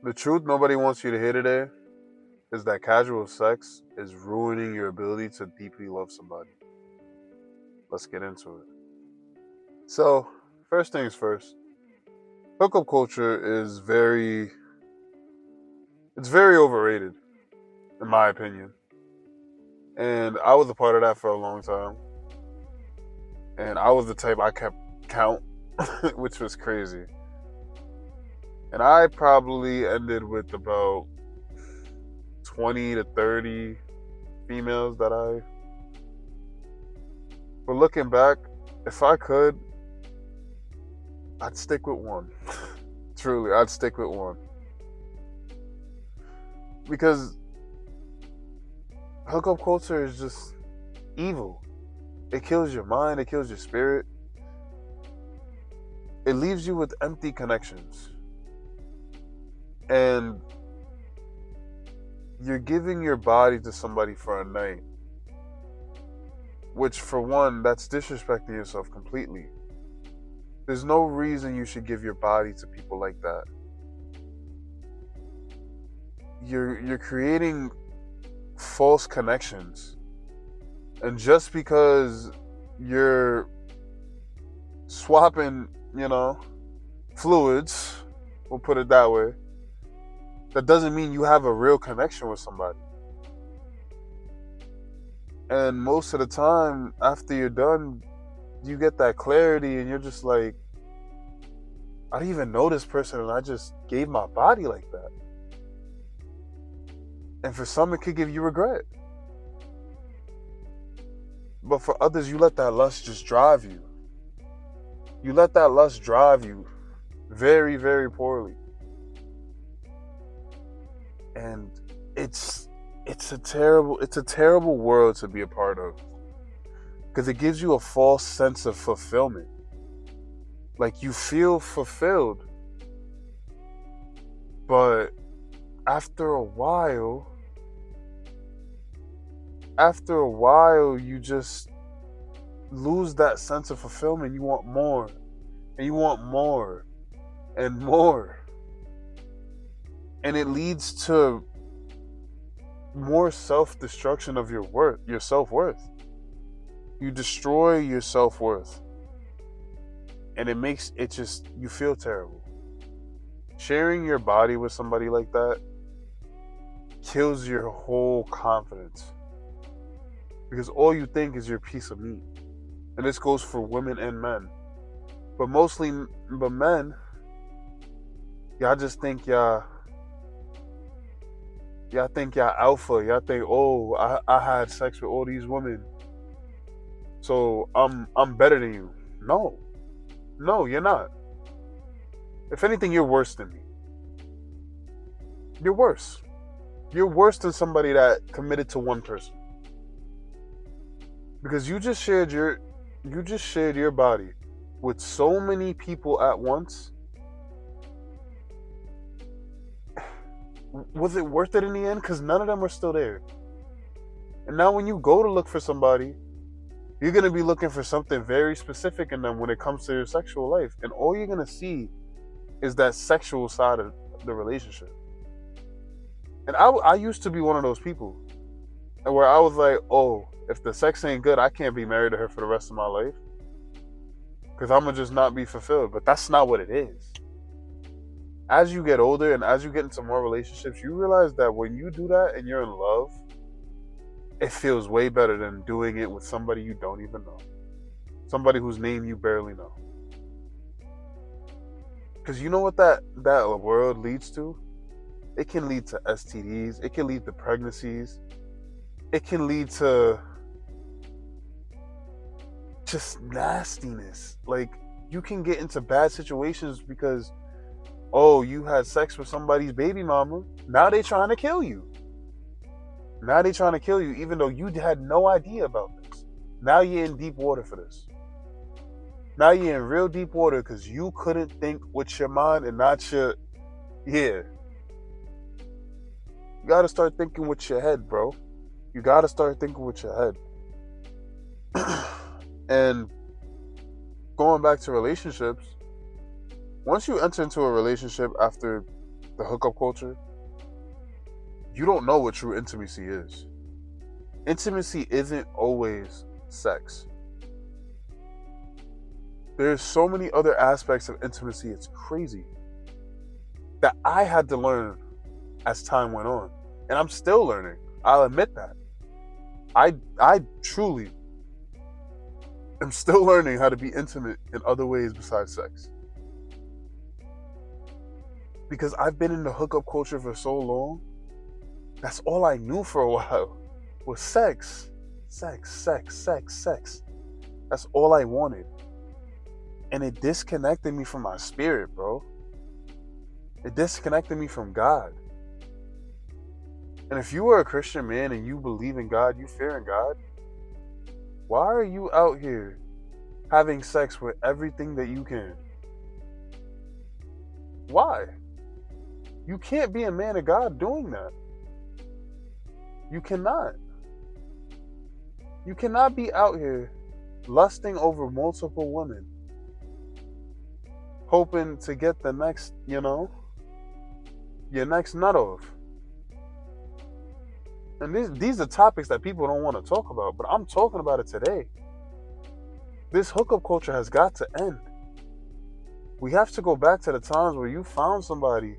The truth nobody wants you to hear today is that casual sex is ruining your ability to deeply love somebody. Let's get into it. So, first things first, hookup culture is very overrated, in my opinion. And I was a part of that for a long time. And I was the type I kept count, which was crazy. And I probably ended with about 20 to 30 females that I. But looking back, if I could, I'd stick with one. Truly, I'd stick with one. Because hookup culture is just evil. It kills your mind, it kills your spirit. It leaves you with empty connections. And you're giving your body to somebody for a night. Which, for one, that's disrespecting yourself completely. There's no reason you should give your body to people like that. You're creating false connections. And just because you're swapping, fluids, we'll put it that way, that doesn't mean you have a real connection with somebody. And most of the time, after you're done, you get that clarity and you're just like, I didn't even know this person and I just gave my body like that. And for some, it could give you regret. But for others, you let that lust just drive you. You let that lust drive you very, very poorly. And it's a terrible world to be a part of. Because it gives you a false sense of fulfillment. Like, you feel fulfilled. But after a while, you just lose that sense of fulfillment. You want more. And you want more. And more. And it leads to more self-destruction of your self-worth. You destroy your self-worth. And you feel terrible. Sharing your body with somebody like that kills your whole confidence. Because all you think is your piece of meat. And this goes for women and men. But men, y'all just think y'all think y'all alpha. Y'all think, oh, I had sex with all these women, so I'm better than you. No, you're not. If anything, you're worse than me. You're worse. You're worse than somebody that committed to one person. Because you just shared your body with so many people at once. Was it worth it in the end? Because none of them are still there. And now when you go to look for somebody, you're going to be looking for something very specific in them when it comes to your sexual life. And all you're going to see is that sexual side of the relationship. And I used to be one of those people. And where I was like, oh, if the sex ain't good, I can't be married to her for the rest of my life. Because I'm going to just not be fulfilled. But that's not what it is. As you get older and as you get into more relationships, you realize that when you do that and you're in love, it feels way better than doing it with somebody you don't even know. Somebody whose name you barely know. Because you know what that world leads to? It can lead to STDs. It can lead to pregnancies. It can lead to just nastiness. Like, you can get into bad situations because, oh, you had sex with somebody's baby mama. Now they trying to kill you. Even though you had no idea about this. Now you're in deep water for this. Now you're in real deep water because you couldn't think with your mind and not your... Yeah. You gotta start thinking with your head, bro. You gotta start thinking with your head. And going back to relationships, once you enter into a relationship after the hookup culture, you don't know what true intimacy is. Intimacy isn't always sex. There's so many other aspects of intimacy, it's crazy, that I had to learn as time went on. And I'm still learning. I'll admit that. I truly am still learning how to be intimate in other ways besides sex. Because I've been in the hookup culture for so long, that's all I knew for a while was sex. Sex, sex, sex, sex. That's all I wanted. And it disconnected me from my spirit, bro. It disconnected me from God. And if you are a Christian man and you believe in God, you fear in God, why are you out here having sex with everything that you can? Why? You can't be a man of God doing that. You cannot. You cannot be out here lusting over multiple women, hoping to get the next, your next nut off. And these are topics that people don't want to talk about, but I'm talking about it today. This hookup culture has got to end. We have to go back to the times where you found somebody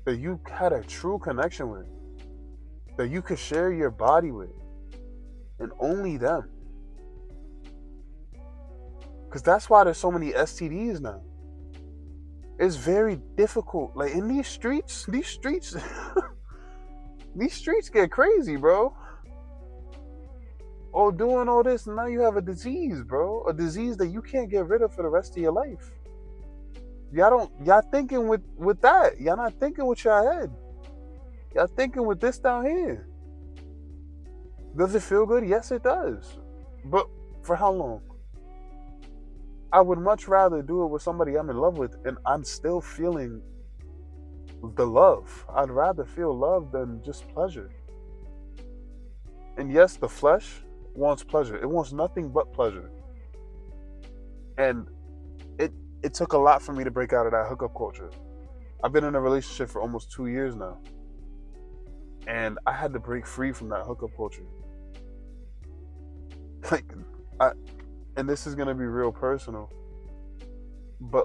that you had a true connection with, that you could share your body with, and only them. Because that's why there's so many STDs now. It's very difficult. Like in these streets these streets get crazy, bro. Oh, doing all this, and now you have a disease, bro. A disease that you can't get rid of for the rest of your life. Y'all thinking with that. Y'all not thinking with your head. Y'all thinking with this down here. Does it feel good? Yes, it does. But for how long? I would much rather do it with somebody I'm in love with and I'm still feeling the love. I'd rather feel love than just pleasure. And yes, the flesh wants pleasure. It wants nothing but pleasure. And it took a lot for me to break out of that hookup culture. I've been in a relationship for almost 2 years now. And I had to break free from that hookup culture. And this is gonna be real personal. But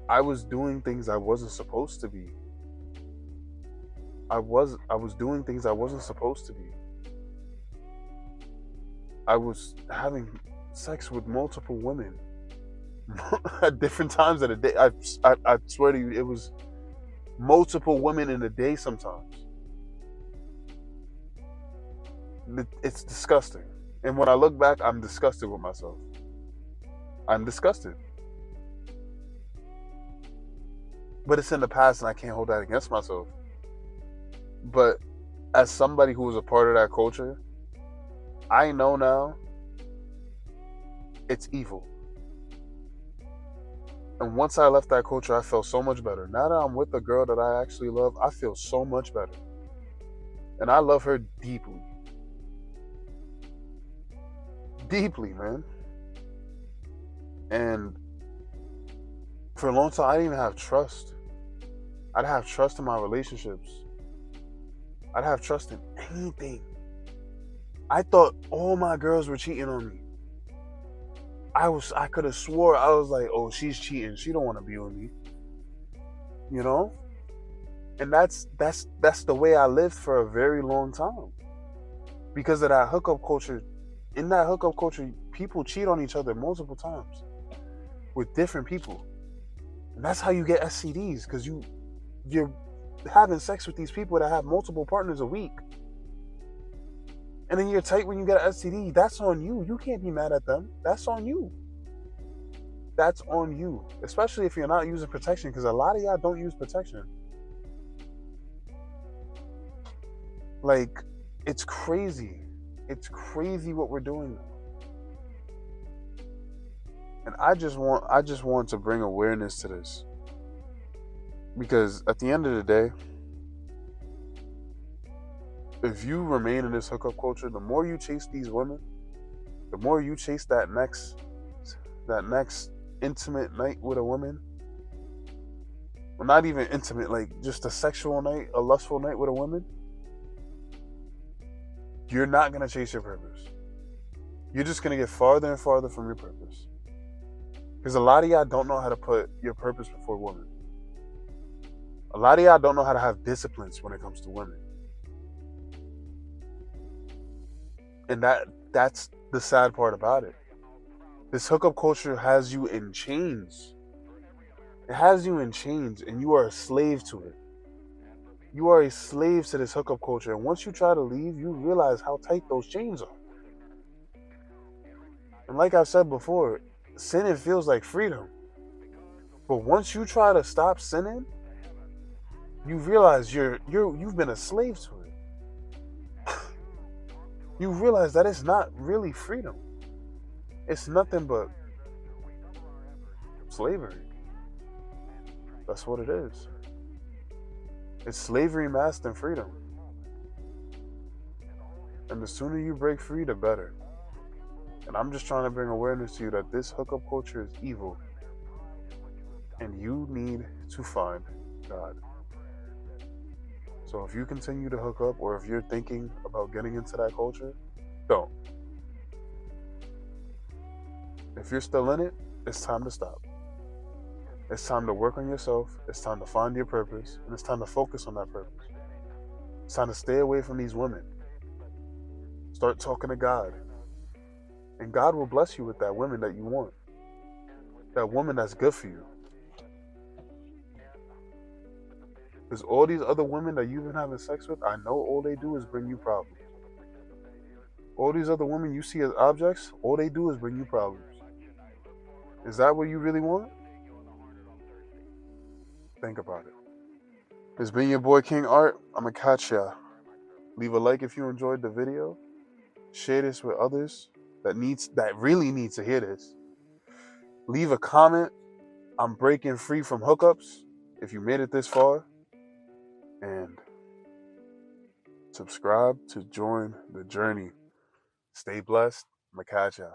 I was doing things I wasn't supposed to be. I was doing things I wasn't supposed to be. I was having sex with multiple women at different times of the day. I swear to you, it was multiple women in a day sometimes. It's disgusting. And when I look back, I'm disgusted with myself. I'm disgusted. But it's in the past and I can't hold that against myself. But as somebody who was a part of that culture, I know now it's evil. And once I left that culture, I felt so much better. Now that I'm with a girl that I actually love, I feel so much better. And I love her deeply. Deeply, man. And for a long time, I didn't even have trust. I didn't have trust in my relationships. I didn't have trust in anything. I thought all my girls were cheating on me. I could have swore, I was like, oh, she's cheating. She don't want to be with me. And that's the way I lived for a very long time. Because of that hookup culture. In that hookup culture, people cheat on each other multiple times with different people. And that's how you get STDs, because you're having sex with these people that have multiple partners a week. And then you're tight when you get an STD. That's on you. You can't be mad at them. That's on you. That's on you. Especially if you're not using protection, because a lot of y'all don't use protection. It's crazy. It's crazy what we're doing now. And I just want to bring awareness to this. Because at the end of the day, if you remain in this hookup culture, the more you chase these women, the more you chase that next intimate night with a woman, Well, not even intimate, like just a sexual night, a lustful night with a woman, you're not going to chase your purpose. You're just going to get farther and farther from your purpose. Because a lot of y'all don't know how to put your purpose before women. A lot of y'all don't know how to have disciplines when it comes to women. And that's the sad part about it. This hookup culture has you in chains. It has you in chains, and you are a slave to it. You are a slave to this hookup culture. And once you try to leave, you realize how tight those chains are. And like I've said before, sinning feels like freedom. But once you try to stop sinning, you realize you've been a slave to it. You realize that it's not really freedom. It's nothing but slavery. That's what it is. It's slavery masked in freedom. And the sooner you break free, the better. And I'm just trying to bring awareness to you that this hookup culture is evil. And you need to find God. So if you continue to hook up, or if you're thinking about getting into that culture, don't. If you're still in it, it's time to stop. It's time to work on yourself. It's time to find your purpose. And it's time to focus on that purpose. It's time to stay away from these women. Start talking to God. And God will bless you with that woman that you want. That woman that's good for you. Because all these other women that you've been having sex with, I know all they do is bring you problems. All these other women you see as objects, all they do is bring you problems. Is that what you really want? Think about it. It's been your boy King Art. I'm going to catch ya. Leave a like if you enjoyed the video. Share this with others that really need to hear this. Leave a comment. I'm breaking free from hookups if you made it this far. And subscribe to join the journey. Stay blessed. I'm going to catch ya.